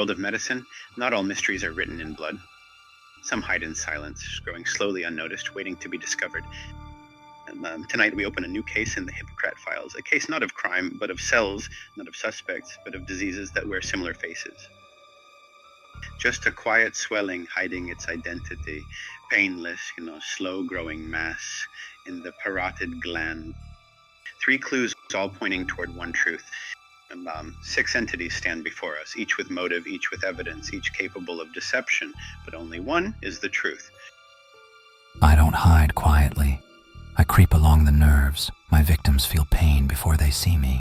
world of medicine, not all mysteries are written in blood. Some hide in silence, growing slowly unnoticed, waiting to be discovered. Tonight we open a new case in the Hippocrat files, a case not of crime, but of cells, not of suspects, but of diseases that wear similar faces. Just a quiet swelling hiding its identity, painless, slow-growing mass in the parotid gland. 3 clues all pointing toward one truth. 6 entities stand before us, each with motive, each with evidence, each capable of deception, but only one is the truth. I don't hide quietly. I creep along the nerves. My victims feel pain before they see me.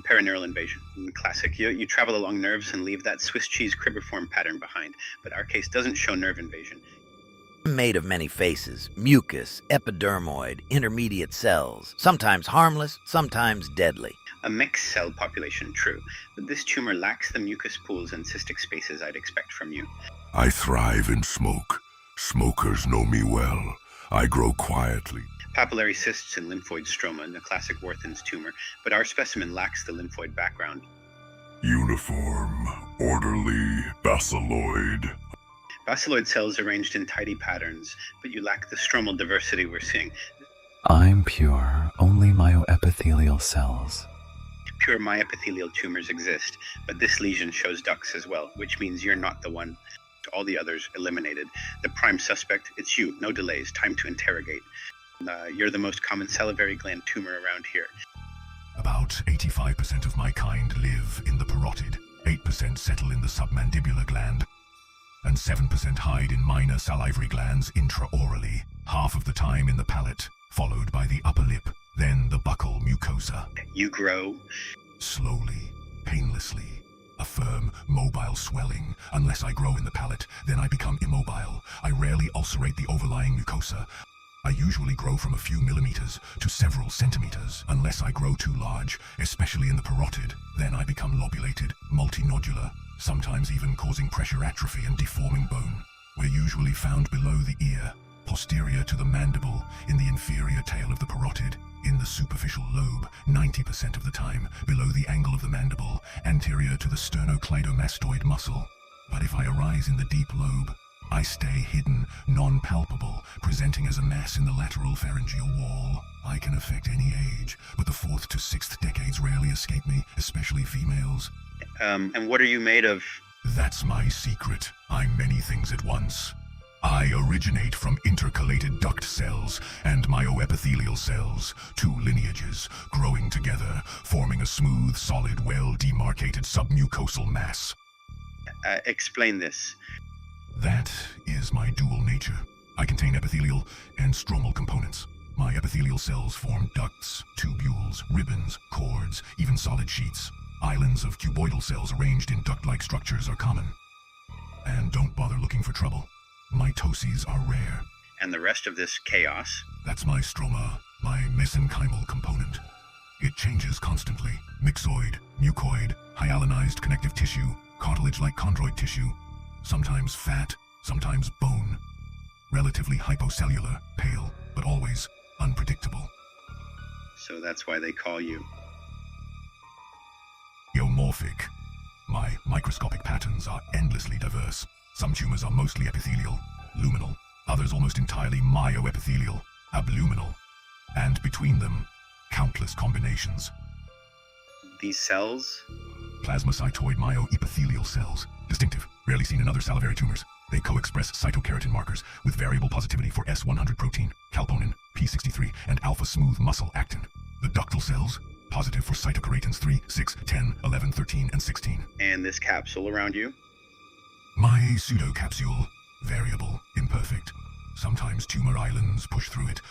Paraneural invasion, classic. You travel along nerves and leave that Swiss cheese cribriform pattern behind, but our case doesn't show nerve invasion. Made of many faces, mucus, epidermoid, intermediate cells, sometimes harmless, sometimes deadly. A mixed cell population, true, but this tumor lacks the mucus pools and cystic spaces I'd expect from you. I thrive in smoke. Smokers know me well. I grow quietly. Papillary cysts and lymphoid stroma in the classic Warthin's tumor, but our specimen lacks the lymphoid background. Uniform, orderly, basiloid. Basiloid cells arranged in tidy patterns, but you lack the stromal diversity we're seeing. I'm pure, only myoepithelial cells. Pure myepithelial tumors exist, but this lesion shows ducts as well, which means you're not the one. All the others eliminated. The prime suspect, it's you. No delays. Time to interrogate. You're the most common salivary gland tumor around here. About 85% of my kind live in the parotid, 8% settle in the submandibular gland, and 7% hide in minor salivary glands intraorally, half of the time in the palate, followed by the upper lip, then the buccal mucosa. You grow slowly, painlessly. A firm, mobile swelling. Unless I grow in the palate, then I become immobile. I rarely ulcerate the overlying mucosa. I usually grow from a few millimeters to several centimeters. Unless I grow too large, especially in the parotid, then I become lobulated, multinodular, sometimes even causing pressure atrophy and deforming bone. We're usually found below the ear, posterior to the mandible, in the inferior tail of the parotid, in the superficial lobe, 90% of the time, below the angle of the mandible, anterior to the sternocleidomastoid muscle. But if I arise in the deep lobe, I stay hidden, non-palpable, presenting as a mass in the lateral pharyngeal wall. I can affect any age, but the 4th to 6th decades rarely escape me, especially females. And what are you made of? That's my secret. I'm many things at once. I originate from intercalated duct cells and myoepithelial cells, 2 lineages, growing together, forming a smooth, solid, well-demarcated submucosal mass. Explain this. That is my dual nature. I contain epithelial and stromal components. My epithelial cells form ducts, tubules, ribbons, cords, even solid sheets. Islands of cuboidal cells arranged in duct-like structures are common. And don't bother looking for trouble. Mitoses are rare. And the rest of this chaos? That's my stroma, my mesenchymal component. It changes constantly. Myxoid, mucoid, hyalinized connective tissue, cartilage-like chondroid tissue, sometimes fat, sometimes bone. Relatively hypocellular, pale, but always unpredictable. So that's why they call you Eomorphic. My microscopic patterns are endlessly diverse. Some tumors are mostly epithelial, luminal, others almost entirely myoepithelial, abluminal, and between them, countless combinations. These cells? Plasmacytoid myoepithelial cells, distinctive, rarely seen in other salivary tumors. They co-express cytokeratin markers with variable positivity for S100 protein, calponin, P63, and alpha-smooth muscle actin. The ductal cells, positive for cytokeratins 3, 6, 10, 11, 13, and 16. And this capsule around you? My pseudocapsule, variable, imperfect. Sometimes tumor islands push through it,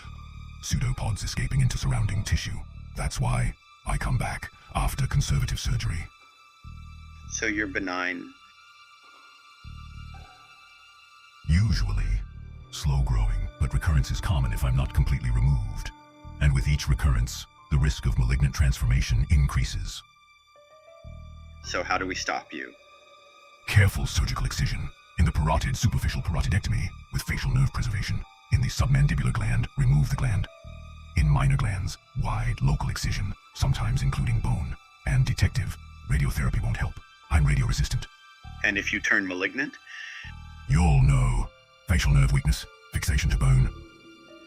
pseudopods escaping into surrounding tissue. That's why I come back after conservative surgery. So you're benign. Usually. Slow growing, but recurrence is common if I'm not completely removed. And with each recurrence, the risk of malignant transformation increases. So how do we stop you? Careful surgical excision. In the parotid, superficial parotidectomy, with facial nerve preservation. In the submandibular gland, remove the gland. In minor glands, wide local excision, sometimes including bone. And detective, radiotherapy won't help. I'm radioresistant. And if you turn malignant? You'll know. Facial nerve weakness, fixation to bone,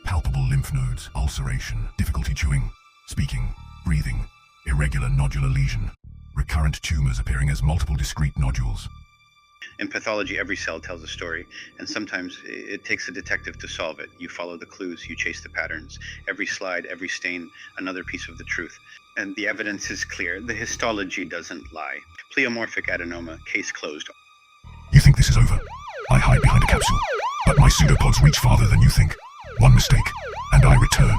palpable lymph nodes, ulceration, difficulty chewing, speaking, breathing, irregular nodular lesion, recurrent tumors appearing as multiple discrete nodules. In pathology, every cell tells a story, and sometimes it takes a detective to solve it. You follow the clues, you chase the patterns. Every slide, every stain, another piece of the truth. And the evidence is clear. The histology doesn't lie. Pleomorphic adenoma, case closed. You think this is over? I hide behind a capsule, but my pseudopods reach farther than you think. One mistake, and I return.